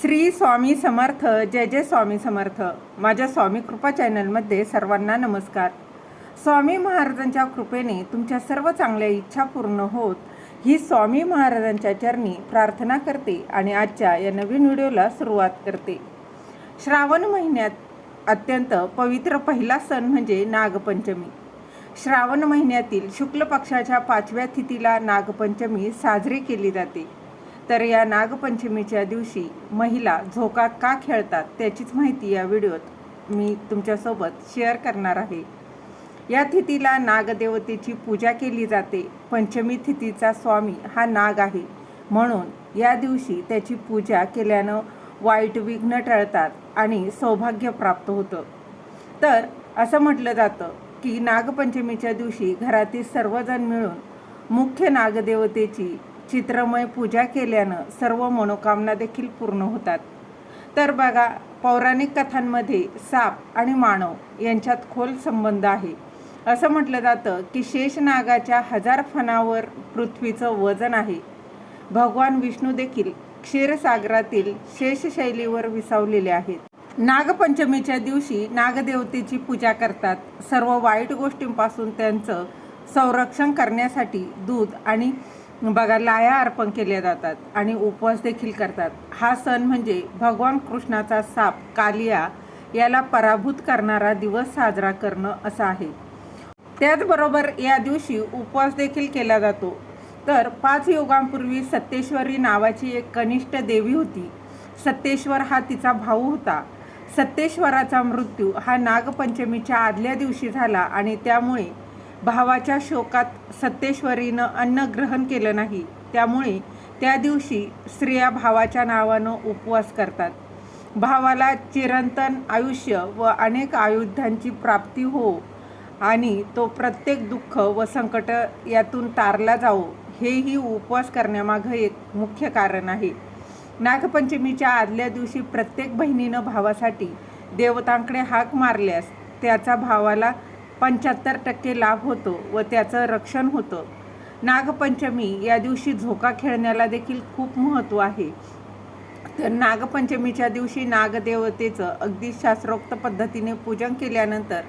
श्री स्वामी समर्थ. जय जय स्वामी समर्थ. माझ्या स्वामी कृपा चॅनलमध्ये सर्वांना नमस्कार. स्वामी महाराजांच्या कृपेने तुमच्या सर्व चांगल्या इच्छा पूर्ण होत ही स्वामी महाराजांच्या चरणी प्रार्थना करते आणि आजच्या या नवीन व्हिडिओला सुरुवात करते. श्रावण महिन्यात अत्यंत पवित्र पहिला सण म्हणजे नागपंचमी. श्रावण महिन्यातील शुक्ल पक्षाच्या 5व्या तिथीला नागपंचमी साजरी केली जाते. तर या नागपंचमीच्या दिवशी महिला झोका का खेळतात त्याचीच माहिती या व्हिडिओत मी तुमच्यासोबत शेअर करणार आहे. या तिथीला नागदेवतेची पूजा केली जाते. पंचमी तिथीचा स्वामी हा नाग आहे, म्हणून या दिवशी त्याची पूजा केल्यानं वाईट विघ्न टळतात आणि सौभाग्य प्राप्त होतं. तर असं म्हटलं जातं की नागपंचमीच्या दिवशी घरातील सर्वजण मिळून मुख्य नागदेवतेची चित्रमय पूजा केल्यानं सर्व मनोकामना देखील पूर्ण होतात. तर बघा, पौराणिक कथांमध्ये साप आणि मानव यांच्यात खोल संबंध आहे. असं म्हटलं जातं की शेषनागाच्या 1000 फणावर पृथ्वीचं वजन आहे. भगवान विष्णू देखील क्षीरसागरातील शेषशैलीवर विसावलेले आहेत. नागपंचमीच्या दिवशी नागदेवतेची पूजा करतात. सर्व वाईट गोष्टींपासून त्यांचं संरक्षण करण्यासाठी दूध आणि लाया अर्पण केल्या जातात आणि उपवास देखील करतात. हा सण म्हणजे भगवान कृष्णाचा साप कालिया याला पराभूत करणारा दिवस साजरा करणं असं आहे. त्याचबरोबर या दिवशी उपवास देखील केला जातो. तर 5 युगांपूर्वी सत्तेश्वरी नावाची एक कनिष्ठ देवी होती. सत्तेश्वर हा तिचा भाऊ होता. सत्तेश्वराचा मृत्यू हा नागपंचमीच्या आदल्या दिवशी झाला आणि त्यामुळे भावाच्या शोकात सत्तेश्वरीनं अन्न ग्रहण केलं नाही. त्यामुळे त्या दिवशी स्त्रिया भावाच्या नावानं उपवास करतात. भावाला चिरंतन आयुष्य व अनेक आयुधांची प्राप्ती हो आणि तो प्रत्येक दुःख व संकट यातून तारला जावो, हेही उपवास करण्यामागं एक मुख्य कारण आहे. नागपंचमीच्या आदल्या दिवशी प्रत्येक बहिणीनं भावासाठी देवतांकडे हाक मारल्यास त्याचा भावाला 75% लाभ होतो व त्याचं रक्षण होतं. नागपंचमी या दिवशी झोका खेळण्याला देखील खूप महत्त्व आहे. तर नागपंचमीच्या दिवशी नागदेवतेचं अगदी शास्त्रोक्त पद्धतीने पूजन केल्यानंतर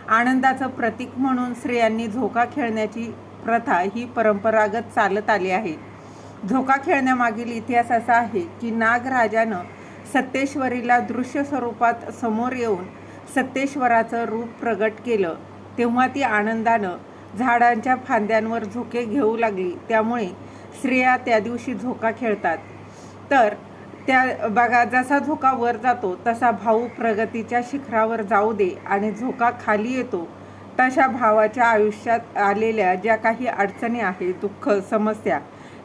आनंदाचं प्रतीक म्हणून स्त्रियांनी झोका खेळण्याची प्रथा ही परंपरागत चालत आली आहे. झोका खेळण्यामागील इतिहास असा आहे की नागराजानं सत्तेश्वरीला दृश्य स्वरूपात समोर येऊन सत्तेश्वराचं रूप प्रगट केलं. तेव्हा ती आनंदानं झाडांच्या फांद्यांवर झोके घेऊ लागली. त्यामुळे स्त्रिया त्या दिवशी झोका खेळतात. तर त्या बघा, जसा झोका वर जातो तसा भाऊ प्रगतीच्या शिखरावर जाऊ दे आणि झोका खाली येतो तशा भावाच्या आयुष्यात आलेल्या ज्या काही अडचणी आहेत, दुःख, समस्या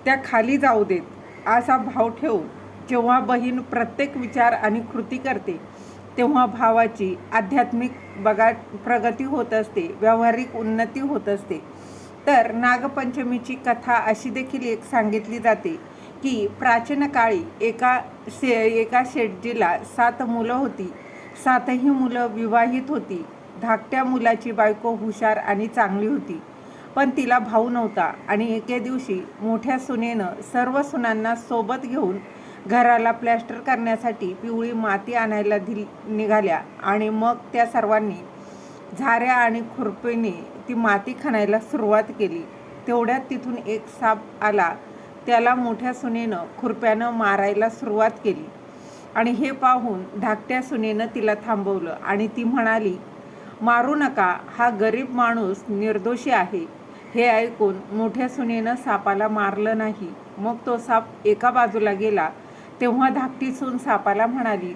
त्या खाली जाऊ देत असा भाव ठेवून जेव्हा बहीण प्रत्येक विचार आणि कृती करते तेव्हा भावाची आध्यात्मिक प्रगती होत असते, व्यावहारिक उन्नती होत असते. तर नागपंचमीची कथा अशी देखील एक सांगितली जाते की प्राचीन काळी एका शेटजीला 7 मुलं होती. 7ही मुलं विवाहित होती. धाकट्या मुलाची बायको हुशार आणि चांगली होती, पण तिला भाऊ नव्हता. आणि एके दिवशी मोठ्या सुनेनं सर्व सुनांना सोबत घेऊन घराला प्लॅस्टर करण्यासाठी पिवळी माती आणायला निघाल्या आणि मग त्या सर्वांनी झाऱ्या आणि खुरपीने ती माती खणायला सुरुवात केली. तेवढ्यात तिथून एक साप आला. त्याला मोठ्या सुनेनं खुरप्यानं मारायला सुरुवात केली आणि हे पाहून धाकट्या सुनेनं तिला थांबवलं आणि ती म्हणाली, मारू नका, हा गरीब माणूस निर्दोषी आहे. हे ऐकून मोठ्या सुनेनं सापाला मारलं नाही. मग तो साप एका बाजूला गेला. तेव्हा धाकटी सून सापाला म्हणाली,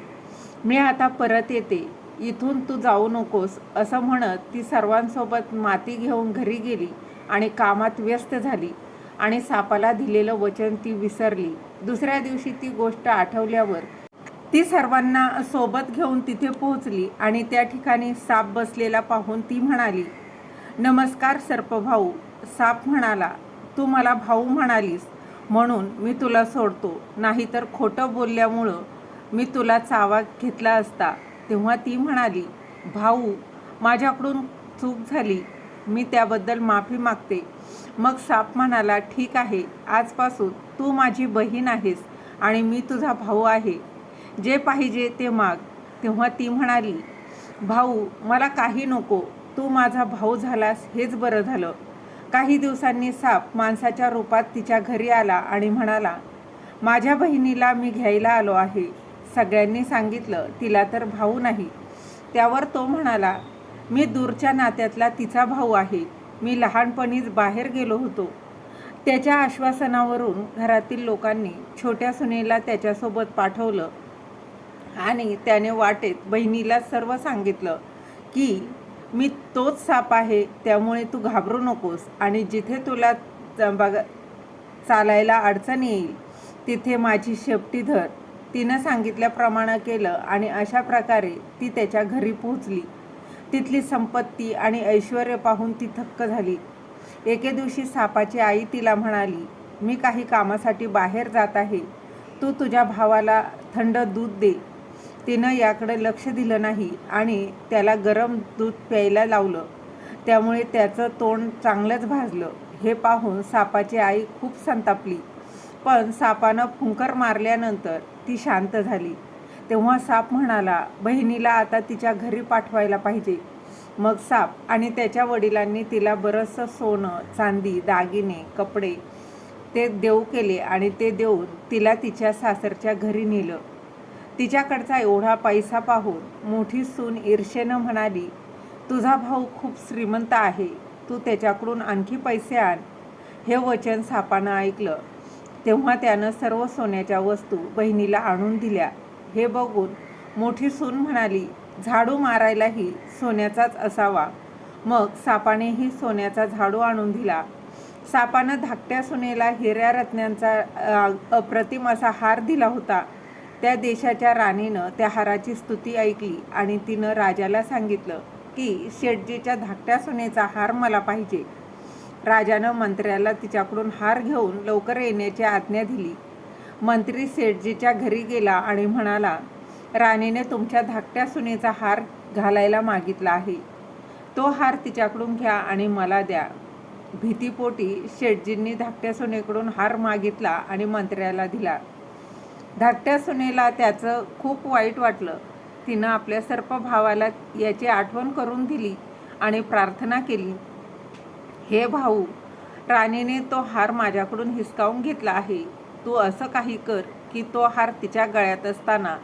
मी आता परत येते, इथून तू जाऊ नकोस. असं म्हणत ती सर्वांसोबत माती घेऊन घरी गेली आणि कामात व्यस्त झाली आणि सापाला दिलेलं वचन ती विसरली. दुसऱ्या दिवशी ती गोष्ट आठवल्यावर ती सर्वांना सोबत घेऊन तिथे पोहोचली आणि त्या ठिकाणी साप बसलेला पाहून ती म्हणाली, नमस्कार सर्पभाऊ. साप म्हणाला, तू मला भाऊ म्हणालीस म्हणून मी तुला सोडतो, नाहीतर खोटं बोलल्यामुळं मी तुला चावा घेतला असता. तेव्हा ती म्हणाली, भाऊ, माझ्याकडून चूक झाली, मी त्याबद्दल माफी मागते. मग साप म्हणाला, ठीक आहे, आजपासून तू माझी बहीण आहेस आणि मी तुझा भाऊ आहे. जे पाहिजे ते माग. तेव्हा ती म्हणाली, भाऊ मला काही नको, तू माझा भाऊ झालास हेच बरं झालं. काही दिवसांनी साप माणसाच्या रूपात तिच्या घरी आला आणि म्हणाला, माझ्या बहिणीला मी घ्यायला आलो आहे. सगळ्यांनी सांगितलं तिला तर भाऊ नाही. त्यावर तो म्हणाला, मी दूरच्या नात्यातला तिचा भाऊ आहे. मी लहानपणीच बाहेर गेलो होतो. त्याच्या आश्वासनावरून घरातील लोकांनी छोट्या सुनेला त्याच्यासोबत पाठवलं आणि त्याने वाटेत बहिणीला सर्व सांगितलं की मी तोच साप आहे, त्यामुळे तू घाबरू नकोस आणि जिथे तुला चालायला अडचण येईल तिथे माझी शेपटी धर. तिनं सांगितल्याप्रमाणे केलं आणि अशा प्रकारे ती त्याच्या घरी पोहोचली. तिथली संपत्ती आणि ऐश्वर्य पाहून ती थक्क झाली. एके दिवशी सापाची आई तिला म्हणाली, मी काही कामासाठी बाहेर जात आहे, तू तुझ्या भावाला थंड दूध दे. तिनं याकडे लक्ष दिलं नाही आणि त्याला गरम दूध प्यायला लावलं. त्यामुळे त्याचं तोंड चांगलंच भाजलं. हे पाहून सापाची आई खूप संतापली, पण सापानं फुंकर मारल्यानंतर ती शांत झाली. तेव्हा साप म्हणाला, बहिणीला आता तिच्या घरी पाठवायला पाहिजे. मग साप आणि त्याच्या वडिलांनी तिला बरंचसं सोनं, चांदी, दागिने, कपडे ते देऊ केले आणि ते देऊन तिला तिच्या सासरच्या घरी नेलं. तिच्याकडचा एवढा पैसा पाहून मोठी सून ईर्षेनं म्हणाली, तुझा भाऊ खूप श्रीमंत आहे, तू त्याच्याकडून आणखी पैसे आण. हे वचन सापानं ऐकलं. तेव्हा त्यानं सर्व सोन्याच्या वस्तू बहिणीला आणून दिल्या. हे बघून मोठी सून म्हणाली, झाडू मारायलाही सोन्याचाच असावा. मग सापानेही सोन्याचा झाडू आणून दिला. सापानं धाकट्या सुनेला हिऱ्या रत्नांचा अप्रतिम असा हार दिला होता. त्या देशाच्या राणीनं त्या हाराची स्तुती ऐकली आणि तिनं राजाला सांगितलं की शेठजीच्या धाकट्या सुनेचा हार मला पाहिजे. राजानं मंत्र्याला तिच्याकडून हार घेऊन लवकर येण्याची आज्ञा दिली. मंत्री शेठजीच्या घरी गेला आणि म्हणाला, राणीने तुमच्या धाकट्या सुनेचा हार घालायला मागितला आहे. तो हार तिच्याकडून घ्या आणि मला द्या. भीतीपोटी शेठजींनी धाकट्या सुनेकडून हार मागितला आणि मंत्र्याला दिला. धाकट्या सुनेला त्याचं खूप वाईट वाटलं. तिनं आपल्या सर्प भावाला याची आठवण करून दिली आणि प्रार्थना केली, हे भाऊ, राणीने तो हार माझ्याकडून हिसकावून घेतला आहे. तू असं काही कर की तो हार तिच्या गळ्यात असताना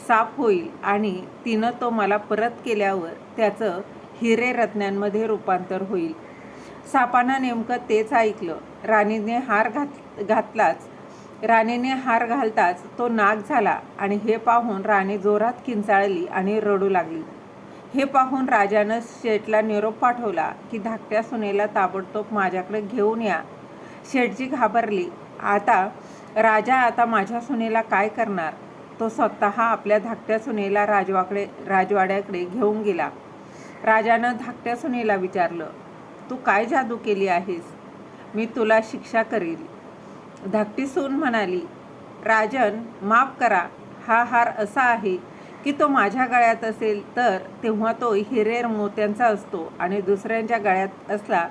साफ होईल आणि तिनं तो मला परत केल्यावर त्याचं हिरे रत्नांमध्ये रूपांतर होईल. सापानं नेमकं तेच ऐकलं. राणीने हार घालताच तो नाग झाला आणि हे पाहून राणी जोरात किंचाळली आणि रडू लागली. हे पाहून राजानं शेठला निरोप पाठवला की धाकट्या सुनेला ताबडतोब माझ्याकडे घेऊन या. शेठजी घाबरली. राजा आता माझ्या सुनेला काय करणार? तो स्वतः आपल्या धाकट्या सुनेला राजवाड्याकडे घेऊन गेला. राजानं धाकट्या सुनेला विचारलं, तू काय जादू केली आहेस? मी तुला शिक्षा करील. धाकटी सून म्हणाली, राजन, माफ करा. हा हार असा आहे की तो माझ्या गळ्यात असेल तर तेव्हा तो हिरे मोत्यांचा असतो आणि दुसऱ्यांच्या गळ्यात असला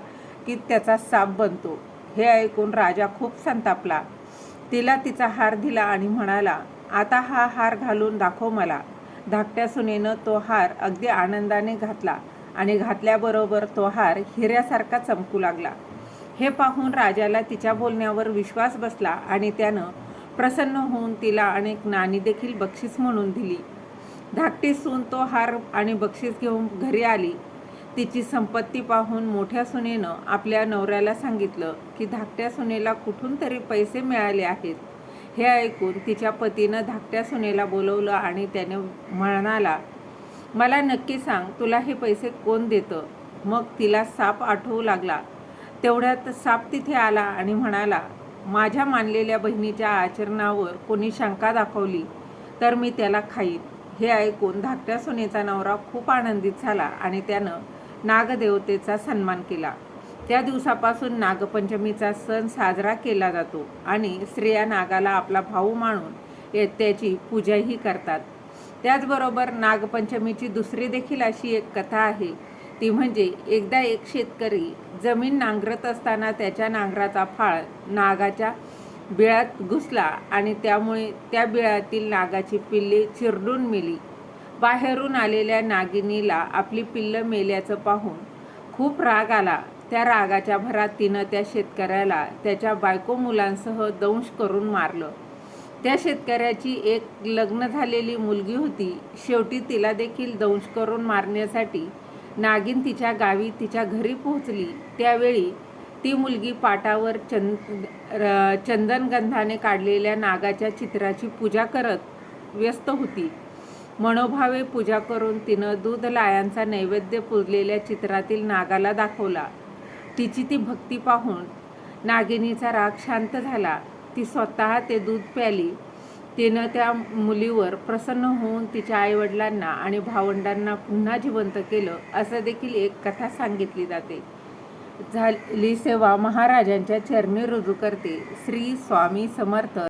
की त्याचा साप बनतो. हे ऐकून राजा खूप संतापला. तिला तिचा हार दिला आणि म्हणाला, आता हा हार घालून दाखव मला. धाकट्या सुनेनं तो हार अगदी आनंदाने घातला आणि घातल्याबरोबर तो हार हिऱ्यासारखा चमकू लागला. हे पाहून राजाला तिच्या बोलण्यावर विश्वास बसला आणि त्यानं प्रसन्न होऊन तिला अनेक नाणी देखील बक्षीस म्हणून दिली. धाकटी सून तो हार आणि बक्षीस घेऊन घरी आली. तिची संपत्ती पाहून मोठ्या सुनेनं आपल्या नवऱ्याला सांगितलं की धाकट्या सुनेला कुठून तरी पैसे मिळाले आहेत. हे ऐकून तिच्या पतीनं धाकट्या सुनेला बोलवलं आणि त्याने म्हणाला, मला नक्की सांग, तुला हे पैसे कोण देतं? मग तिला साप आठवू लागला. तेवढ्यात साप तिथे आला आणि म्हणाला, माझ्या मानलेल्या बहिणीच्या आचरणावर कोणी शंका दाखवली तर मी त्याला खाईन. हे ऐकून धाकट्या सुनेचा नवरा खूप आनंदित झाला आणि त्यानं नागदेवतेचा सन्मान केला. त्या दिवसापासून नागपंचमीचा सण साजरा केला जातो आणि स्त्रिया नागाला आपला भाऊ मानून त्याची पूजाही करतात. त्याचबरोबर नागपंचमीची दुसरी देखील अशी एक कथा आहे. ती म्हणजे एकदा एक शेतकरी जमीन नांगरत असताना त्याच्या नांगराचा फाळ नागाच्या बिळात घुसला आणि त्यामुळे त्या बिळातील नागाची पिल्ले चिरडून मेली. बाहेरून आलेल्या नागिनीला आपली पिल्लं मेल्याचं पाहून खूप राग आला. त्या रागाच्या भरात तिनं त्या शेतकऱ्याला त्याच्या बायको मुलांसह दंश करून मारलं. त्या शेतकऱ्याची एक लग्न झालेली मुलगी होती. शेवटी तिला देखील दंश करून मारण्यासाठी नागिन तिच्या गावी तिच्या घरी पोहोचली. त्यावेळी ती मुलगी पाटावर चंदनगंधाने काढलेल्या नागाच्या चित्राची पूजा करत व्यस्त होती. मनोभावे पूजा करून तिनं दूध लायांचा नैवेद्य पुजलेल्या चित्रातील नागाला दाखवला. तिची ती भक्ती पाहून नागिनीचा राग शांत झाला. ती स्वतः ते दूध प्याली. तिनं त्या मुलीवर प्रसन्न होऊन तिच्या आईवडिलांना आणि भावंडांना पुन्हा जिवंत केलं, असं देखील एक कथा सांगितली जाते. झाली सेवा महाराजांच्या चरणी रुजू करते. श्री स्वामी समर्थ.